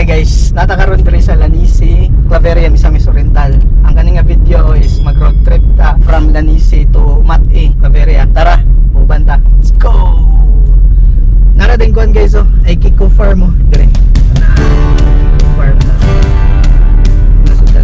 guys, natakaroon diri sa Lanisi, Claveria, Misamis Oriental. Ang kaning nga video is mag road trip ta from Lanisi to Mate, Claveria. Tara, uban ta. Let's go. Nara din kuan guys, oh. Ay Kiko Farm mo dire. Farm na. Nasudan.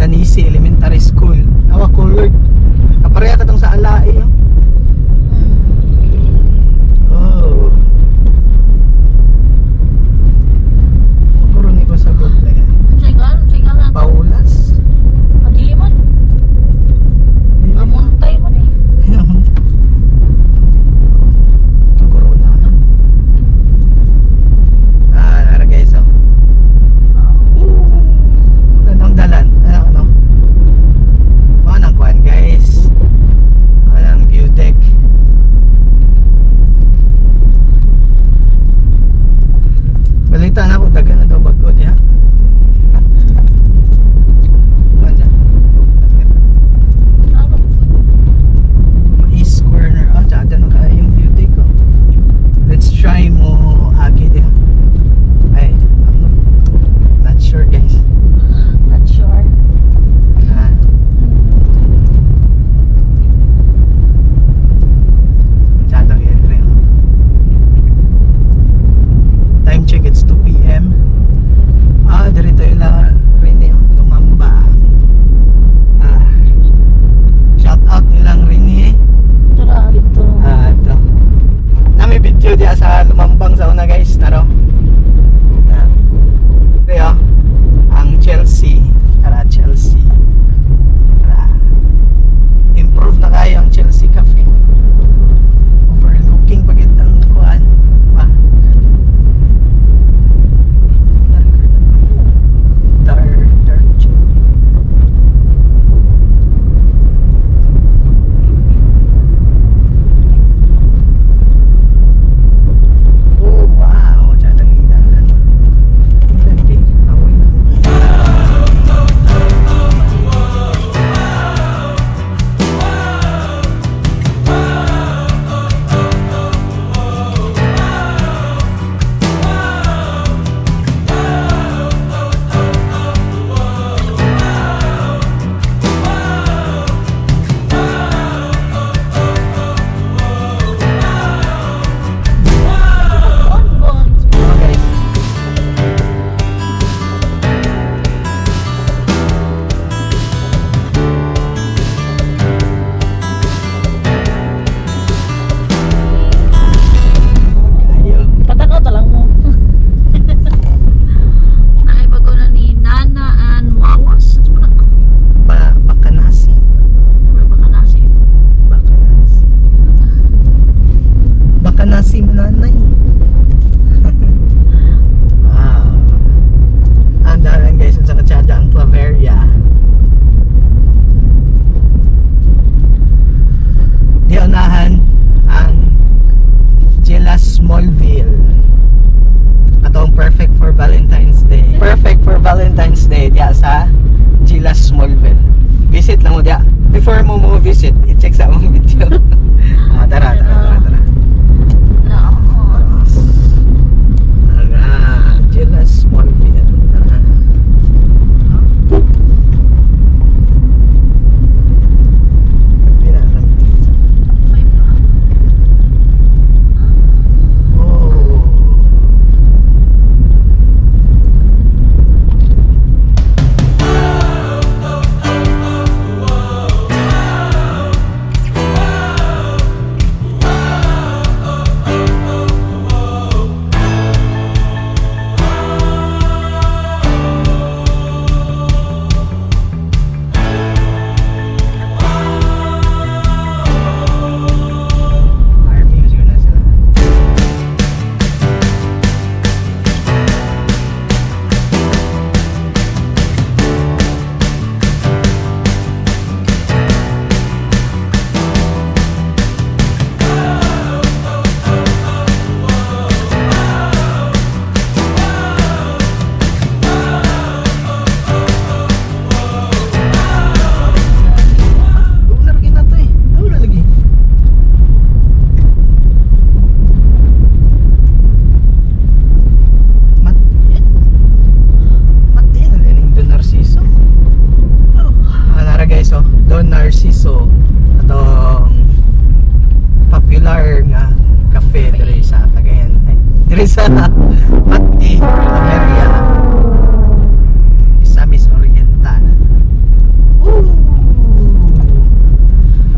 Lanisi Elementary School. Awa colored. Kapareha ka tong sa Alai. Oh. Kurang iba sa good na yan. Sigal. Paulas. Adili man. Amuntay man eh. Corona. Nara guys, oh. Anong dalan? Ano? Anong kuhan guys? Anong diri sa Mati, Claveria, Misamis Oriental. Woo!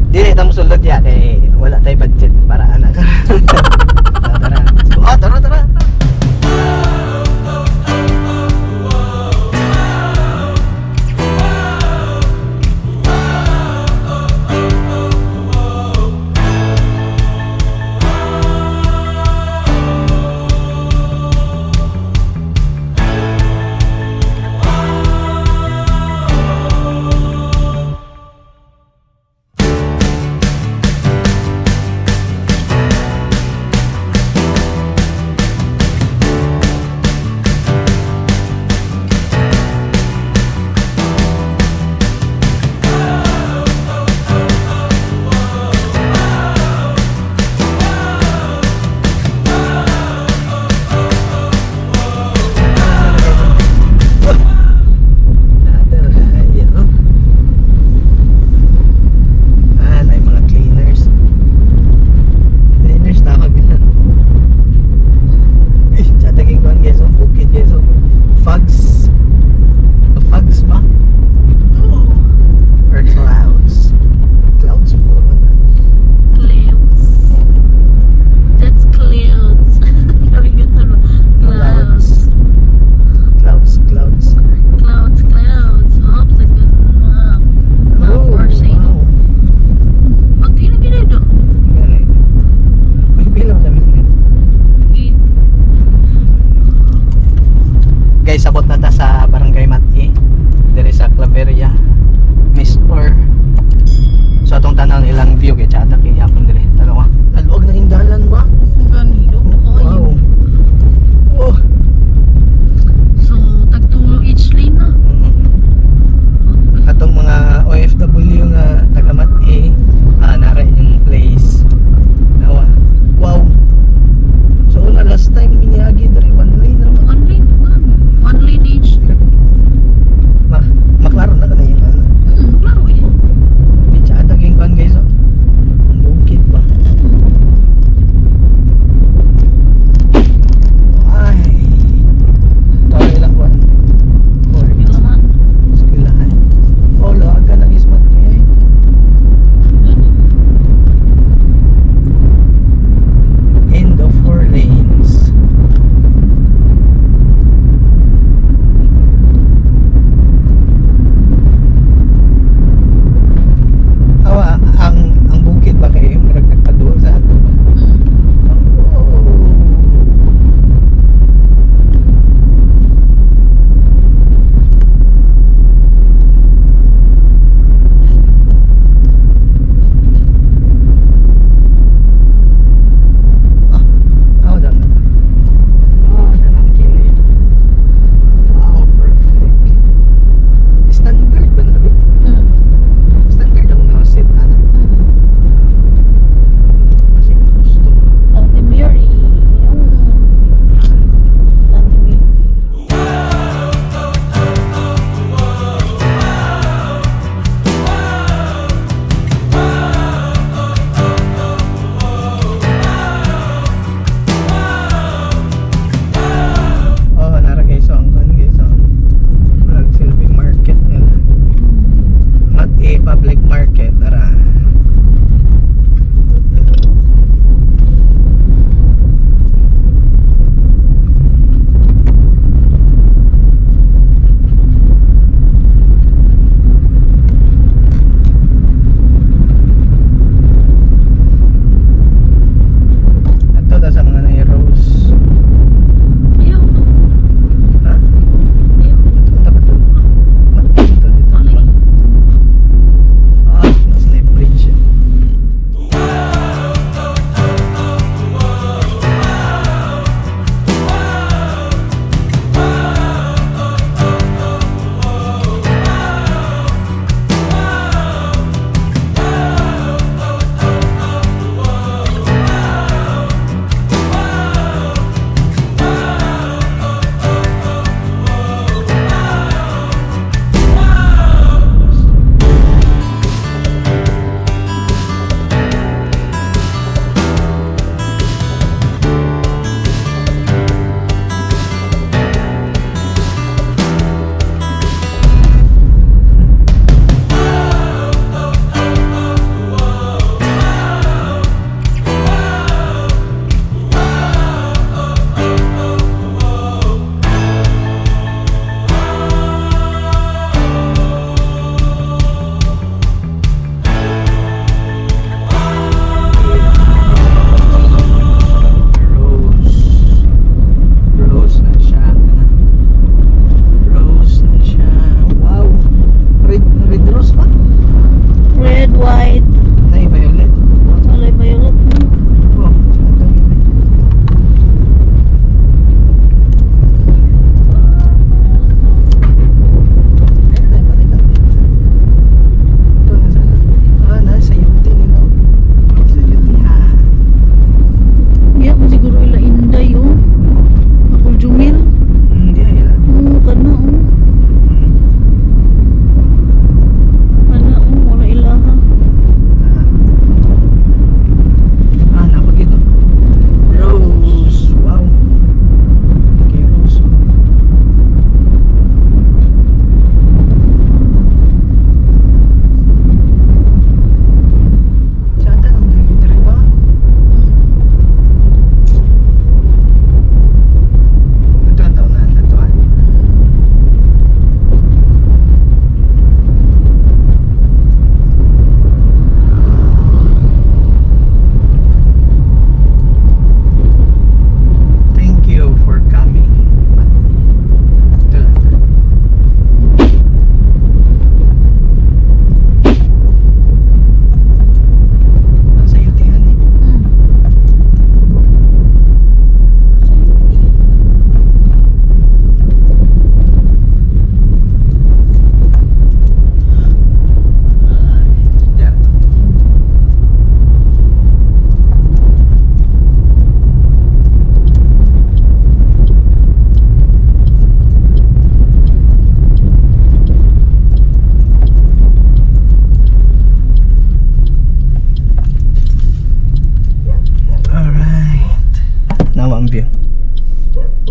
Dili ta mosulod ya kay wala tay budget para anak. Tara. Oh, tara. Guys, abot na ta sa Barangay Mati, diri sa Claveria, Miss Or. So atong tanaw ilang view kay chata kay yapon diri. Tanaw. Aluog na hindalan ba? Ganito. Wow. Oh. So, tagtulo each lane na. Atong mga OFW nga taga Mati, nara inyong place. Nawa. Wow. So una last time miniagi diri one lane ra. One lane po gan. One lane each. Maklaro na kanay ano. Klaro eh. Medyo ataging kan guys. Oh. Ang bukid ba? Ay. Tawag lang ko. Ito man. Eskwelahan. Oh, laga ng ismat eh. End of 4 lanes. Awa, ang bukid ba kayo murag nagpaduol sa ato ba? Oh. Oh, dam na. Oh, danang kilid. Wow, perfect. Standard ba na ba? Standard ang mga set, ano? Kasi gusto mo. Ate Mary. Ate Mary. Oh, nara guys, so ang kan guys, so vlog silbing market nila. Mati public market, tara. Ato ta sa mga heroes. Ayaw. Ha? Ayaw. Ito ba ito? Mati ito dito. Malay. Ah, tanawa ang view.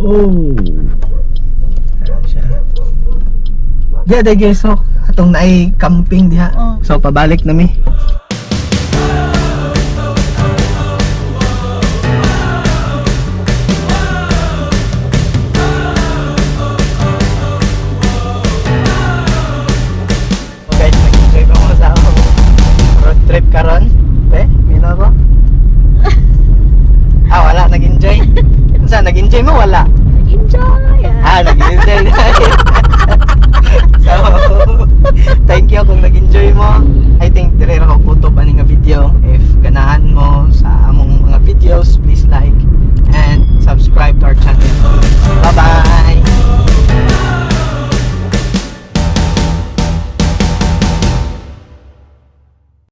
Oh. Ayan siya. Diya day guys, so atong naay camping diha. Oh. So pabalik na mi. Guys, nag-enjoy ba mo sa akong road trip karon? Mino ko? Wala, nag-enjoy? Saan, nag-enjoy mo? Wala? Enjoy! Nag-enjoy na. So, thank you kung nag-enjoy mo. I think dire ra ko kutob ani nga video. If ganahan mo sa among mga videos, please like and subscribe to our channel.